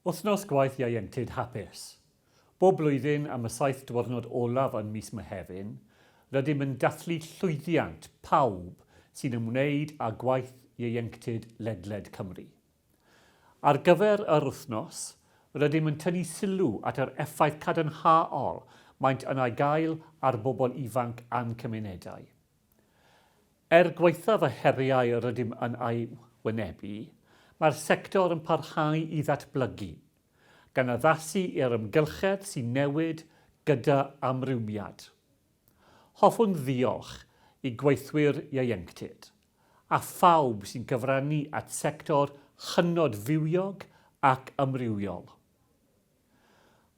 Wythnos gwaith ieuenctid hapus. Bob blwyddyn am y 7 diwrnod olaf yn mis Mehefin, rydym yn dathlu llwyddiant pawb sy'n ymwneud â gwaith ieuenctid ledled Cymru. Ar gyfer yr wythnos, rydym yn tynnu sylw at yr effaith cadarnhaol maent yn ei gael ar bobl ifanc a'n cymunedau. Gwaethaf y heriau rydym yn ei wynebu, mae'r sector yn parhau i ddatblygu, gan addasu i'r ymgylchedd sy'n newid gyda amrywiad. Hoffwn ddiolch i gweithwyr ieuenctid a phawb sy'n cyfrannu at sector hynod fywiog ac amrywiol.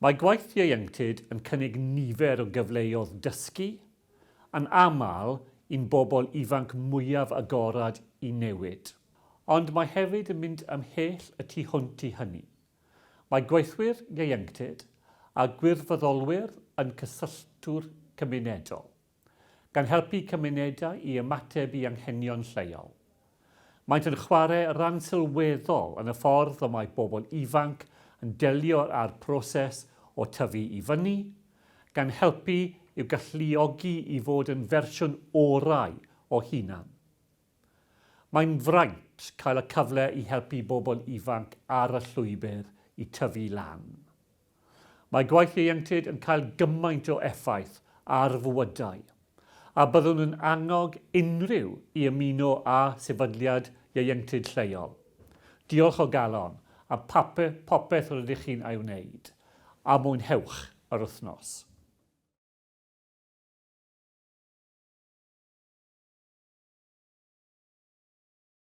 Mae gwaith ieuenctid yn cynnig nifer o gyfleoedd dysgu, yn aml i'n bobl ifanc mwyaf agorad i newid. Ond mae hefyd yn mynd ymhell y tu hwnt i hynny. Mae gweithwyr ieuenctid a gwirfoddolwyr yn cysylltwr cymunedol, gan helpu cymunedau i ymateb i anghenion lleol. Maent yn chwarae ran sylweddol yn y ffordd y mae bobl ifanc yn delio â'r proses o tyfu i fyny, gan helpu i'w galluogi i fod yn fersiwn orau o hunan. Mae'n fraint cael y cyfle i helpu bobl ifanc ar y llwybr i tyfu lan. Mae gwaith ieuenctid yn cael gymaint o effaith ar fywydau, a byddwn yn annog unrhyw i ymuno â sefydliad ieuenctid lleol. Diolch o galon a popeth rydych chi'n ei wneud, a mwynhewch yr wythnos.